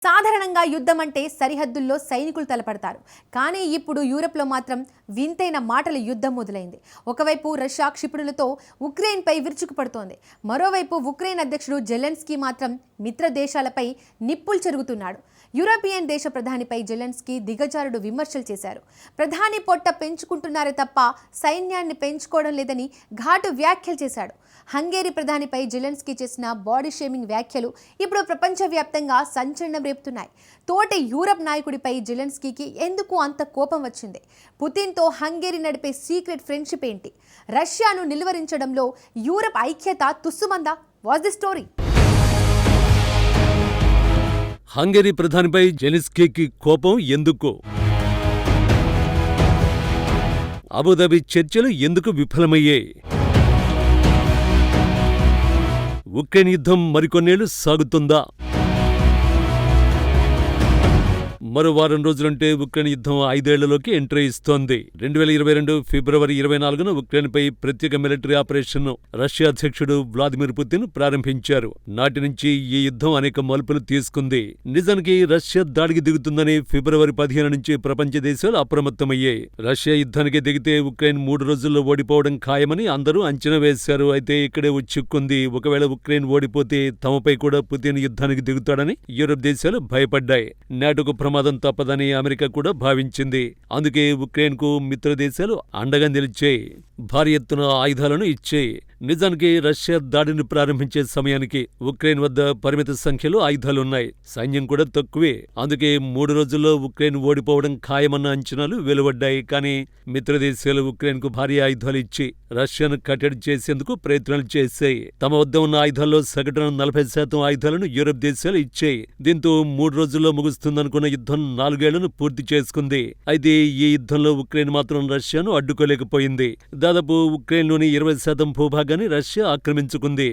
సాధారణంగా యుద్ధం అంటే సరిహద్దుల్లో సైనికులు తలపడతారు. కానీ ఇప్పుడు యూరప్లో మాత్రం వింతైన మాటల యుద్ధం మొదలైంది. ఒకవైపు రష్యా క్షిపణులతో ఉక్రెయిన్పై విరుచుకుపడుతోంది. మరోవైపు ఉక్రెయిన్ అధ్యక్షుడు జెలెన్స్కీ మాత్రం మిత్ర దేశాలపై నిప్పులు చెరుగుతున్నాడు. యూరోపియన్ దేశ ప్రధానిపై జెలెన్స్కీ దిగజారుడు విమర్శలు చేశారు. ప్రధాని పొట్ట పెంచుకుంటున్నారే తప్ప సైన్యాన్ని పెంచుకోవడం లేదని ఘాటు వ్యాఖ్యలు చేశాడు. హంగేరీ ప్రధానిపై జెలెన్స్కీ చేసిన బాడీ షేమింగ్ వ్యాఖ్యలు ఇప్పుడు ప్రపంచవ్యాప్తంగా సంచలనం రేపుతున్నాయి. తోటి యూరప్ నాయకుడిపై జెలెన్స్కీకి ఎందుకు అంత కోపం వచ్చింది? పుతిన్తో హంగేరీ నడిపే సీక్రెట్ ఫ్రెండ్షిప్ ఏంటి? రష్యాను నిలువరించడంలో యూరప్ ఐక్యత తుస్సుమందా? What's the story? హంగేరీ ప్రధానిపై జెలెన్స్కీకి కోపం ఎందుకు? అబుదాబి చర్చలు ఎందుకు విఫలమయ్యాయి? ఉక్రెయిన్ యుద్ధం మరికొన్నేళ్లు సాగుతుందా? మరో వారం రోజులంటే ఉక్రెయిన్ యుద్ధం 5 ఏళ్లలోకి ఎంట్రీ ఇస్తోంది. 2022 ఫిబ్రవరి 24న ఉక్రెయిన్పై ప్రత్యేక మిలిటరీ ఆపరేషన్ రష్యా అధ్యక్షుడు వ్లాదిమిర్ పుతిన్ ప్రారంభించారు. నాటి నుంచి ఈ యుద్ధం అనేక మలుపులు తీసుకుంది. నిజానికి రష్యా దాడికి దిగుతుందని ఫిబ్రవరి 15 నుంచి ప్రపంచ దేశాలు అప్రమత్తమయ్యాయి. రష్యా యుద్ధానికి దిగితే ఉక్రెయిన్ 3 రోజుల్లో ఓడిపోవడం ఖాయమని అందరూ అంచనా వేశారు. అయితే ఇక్కడే చిక్కుంది. ఒకవేళ ఉక్రెయిన్ ఓడిపోతే తమపై కూడా పుతిన్ యుద్ధానికి దిగుతాడని యూరప్ దేశాలు భయపడ్డాయి. నాటోకు ప్రమాదం తప్పదని అమెరికా కూడా భావించింది. అందుకే ఉక్రెయిన్కు మిత్ర దేశాలు అండగా నిలిచాయి, భారీ ఎత్తున ఆయుధాలను ఇచ్చాయి. నిజానికి రష్యా దాడిని ప్రారంభించే సమయానికి ఉక్రెయిన్ వద్ద పరిమిత సంఖ్యలో ఆయుధాలున్నాయి. సైన్యం కూడా తక్కువే. అందుకే 3 రోజుల్లో ఉక్రెయిన్ ఓడిపోవడం ఖాయమన్న అంచనాలు వెలువడ్డాయి. కానీ మిత్రదేశాలు ఉక్రెయిన్కు భారీ ఆయుధాలు ఇచ్చి రష్యాను కట్టడి చేసేందుకు ప్రయత్నాలు చేశాయి. తమ వద్ద ఉన్న ఆయుధాల్లో సగటున 40% ఆయుధాలను యూరప్ దేశాలు ఇచ్చాయి. దీంతో 3 రోజుల్లో ముగుస్తుందనుకున్న యుద్ధం 4 ఏళ్లను పూర్తి చేసుకుంది. అయితే ఈ యుద్ధంలో ఉక్రెయిన్ మాత్రం రష్యాను అడ్డుకోలేకపోయింది. దాదాపు ఉక్రెయిన్లోని 20% భూభాగం రష్యా ఆక్రమించుకుంది.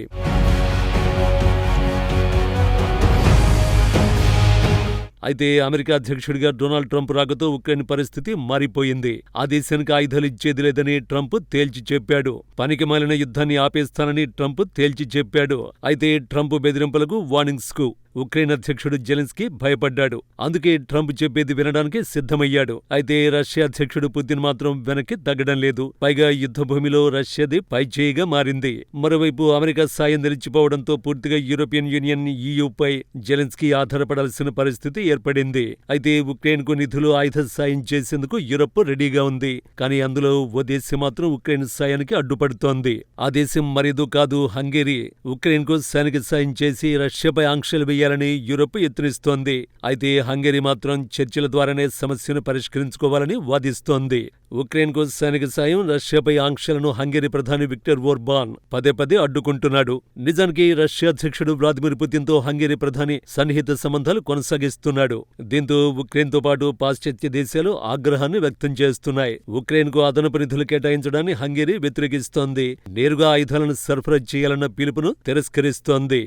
అయితే అమెరికా అధ్యక్షుడిగా డొనాల్డ్ ట్రంప్ రాకతో ఉక్రెయిన్ పరిస్థితి మారిపోయింది. ఆ దేశానికి ఆయుధాలు ఇచ్చేది లేదని ట్రంప్ తేల్చి చెప్పాడు. పనికిమాలిన యుద్ధాన్ని ఆపేస్తానని ట్రంప్ తేల్చి చెప్పాడు. అయితే ట్రంప్ బెదిరింపులకు, వార్నింగ్స్ కు ఉక్రెయిన్ అధ్యక్షుడు జెలెన్స్కీ భయపడ్డాడు. అందుకే ట్రంప్ చెప్పేది వినడానికి సిద్ధమయ్యాడు. అయితే రష్యా అధ్యక్షుడు పుతిన్ మాత్రం వెనక్కి తగ్గడం లేదు. పైగా యుద్ధ భూమిలో రష్యాది పైచేయిగా మారింది. మరోవైపు అమెరికా సాయం నిలిచిపోవడంతో పూర్తిగా యూరోపియన్ యూనియన్ ఈయూపై జెలెన్స్కీ ఆధారపడాల్సిన పరిస్థితి ఏర్పడింది. అయితే ఉక్రెయిన్కు నిధులు, ఆయుధ సాయం చేసేందుకు యూరప్ రెడీగా ఉంది. కానీ అందులో ఓ దేశం మాత్రం ఉక్రెయిన్ సాయానికి అడ్డుపడుతోంది. ఆ దేశం మరేదో కాదు, హంగేరీ. ఉక్రెయిన్కు సైనిక సాయం చేసి రష్యాపై ఆంక్షలు వేయాలని యూరప్ యత్నిస్తోంది. అయితే హంగేరీ మాత్రం చర్చల ద్వారానే సమస్యను పరిష్కరించుకోవాలని వాదిస్తోంది. ఉక్రెయిన్కు సైనిక సాయం, రష్యాపై ఆంక్షలను హంగేరీ ప్రధాని విక్టర్ ఓర్బాన్ పదే అడ్డుకుంటున్నాడు. నిజానికి రష్యా అధ్యక్షుడు వ్లాదిమిర్ పుతిన్తో హంగేరీ ప్రధాని సన్నిహిత సంబంధాలు కొనసాగిస్తున్నాడు. దీంతో ఉక్రెయిన్తో పాటు పాశ్చాత్య దేశాలు ఆగ్రహాన్ని వ్యక్తం చేస్తున్నాయి. ఉక్రెయిన్కు అదనపు నిధులు కేటాయించడాన్ని హంగేరీ వ్యతిరేకిస్తోంది. నేరుగా ఆయుధాలను సరఫరా చేయాలన్న పిలుపును తిరస్కరిస్తోంది.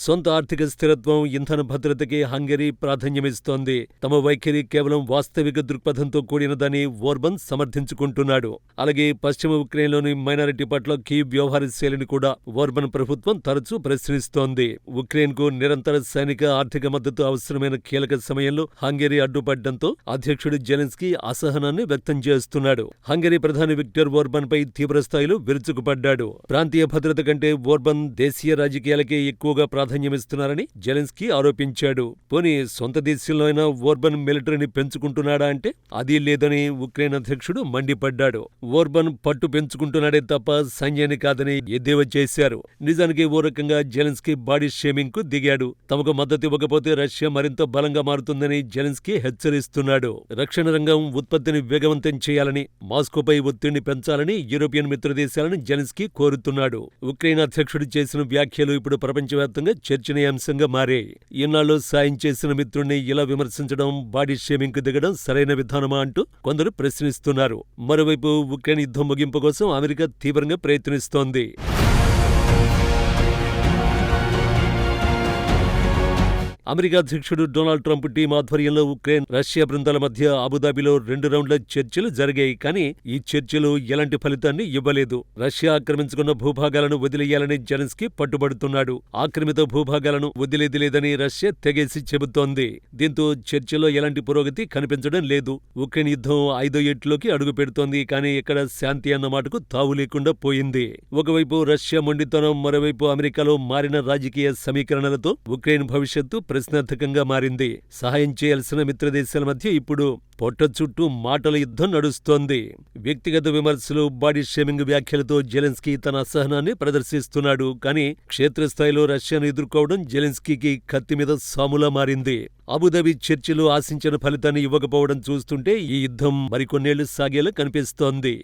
సొంత ఆర్థిక స్థిరత్వం, ఇంధన భద్రతకి హంగేరీ ప్రాధాన్యమిస్తోంది. తమ వైఖరి కేవలం వాస్తవిక దృక్పథంతో కూడినదని ఓర్బన్ సమర్థించుకుంటున్నాడు. అలాగే పశ్చిమ ఉక్రెయిన్లోని మైనారిటీ పట్ల కీవ్ వ్యవహార శైలిని కూడా ఓర్బన్ ప్రభుత్వం తరచూ ప్రశ్నిస్తోంది. ఉక్రెయిన్కు నిరంతర సైనిక, ఆర్థిక మద్దతు అవసరమైన కీలక సమయంలో హంగేరీ అడ్డుపడ్డంతో అధ్యక్షుడు జెలెన్స్కీ అసహనాన్ని వ్యక్తం చేస్తున్నాడు. హంగేరీ ప్రధాని విక్టర్ ఓర్బన్ పై తీవ్రస్థాయిలో విరుచుకుపడ్డాడు. ప్రాంతీయ భద్రత కంటే ఓర్బన్ దేశీయ రాజకీయాలకే ఎక్కువగా ప్రాధాన్యమిస్తున్నారని జెలెన్స్కీ ఆరోపించాడు. పోనీ సొంత దేశంలో అయినా ఓర్బన్ మిలిటరీని పెంచుకుంటున్నాడా అంటే అది లేదని ఉక్రెయిన్ అధ్యక్షుడు మండిపడ్డాడు. ఓర్బన్ పట్టు పెంచుకుంటున్నాడే తప్ప సైన్యాన్ని కాదని ఎద్దేవా చేశారు. నిజానికి ఓ రకంగా జెలెన్స్కీ బాడీ షేమింగ్ కు దిగాడు. తమకు మద్దతు ఇవ్వకపోతే రష్యా మరింత బలంగా మారుతుందని జెలెన్స్కీ హెచ్చరిస్తున్నాడు. రక్షణ రంగం ఉత్పత్తిని వేగవంతం చేయాలని, మాస్కోపై ఒత్తిడిని పెంచాలని యూరోపియన్ మిత్రదేశాలను జెలెన్స్కీ కోరుతున్నాడు. ఉక్రెయిన్ అధ్యక్షుడు చేసిన వ్యాఖ్యలు ఇప్పుడు ప్రపంచవ్యాప్తంగా చర్చనీయాంశంగా మారాయి. ఇన్నాళ్ళు సాయం చేసిన మిత్రుణ్ణి ఇలా విమర్శించడం, బాడీ షేమింగ్ కు దిగడం సరైన విధానమా అంటూ కొందరు ప్రశ్నిస్తున్నారు. మరోవైపు ఉక్రెయిన్ యుద్ధం ముగింపు కోసం అమెరికా తీవ్రంగా ప్రయత్నిస్తోంది. అమెరికా అధ్యక్షుడు డొనాల్డ్ ట్రంప్ టీం ఆధ్వర్యంలో ఉక్రెయిన్, రష్యా బృందాల మధ్య అబుదాబిలో 2 రౌండ్ల చర్చలు జరిగాయి. కానీ ఈ చర్చలు ఎలాంటి ఫలితాన్ని ఇవ్వలేదు. రష్యా ఆక్రమించుకున్న భూభాగాలను వదిలేయాలని జెలెన్స్కీ పట్టుబడుతున్నాడు. ఆక్రమిత భూభాగాలను వదిలేది లేదని రష్యా తెగేసి చెబుతోంది. దీంతో చర్చలో ఎలాంటి పురోగతి కనిపించడం లేదు. ఉక్రెయిన్ యుద్ధం 5వ ఏటిలోకి అడుగు పెడుతోంది. కానీ ఇక్కడ శాంతి అన్న మాటకు తావు లేకుండా పోయింది. ఒకవైపు రష్యా మొండితనం, మరోవైపు అమెరికాలో మారిన రాజకీయ సమీకరణలతో ఉక్రెయిన్ భవిష్యత్తు ప్రశ్నార్థకంగా మారింది. సహాయం చేయాల్సిన మిత్రదేశాల మధ్య ఇప్పుడు పొట్ట చుట్టూ మాటల యుద్ధం నడుస్తోంది. వ్యక్తిగత విమర్శలు, బాడీ షేమింగ్ వ్యాఖ్యలతో జెలెన్స్కీ తన అసహనాన్ని ప్రదర్శిస్తున్నాడు. కానీ క్షేత్రస్థాయిలో రష్యాను ఎదుర్కోవడం జెలెన్స్కీకి కత్తి మీద సాములా మారింది. అబుదాబి చర్చలు ఆశించిన ఫలితాన్ని ఇవ్వకపోవడం చూస్తుంటే ఈ యుద్ధం మరికొన్నేళ్లు సాగేలా కనిపిస్తోంది.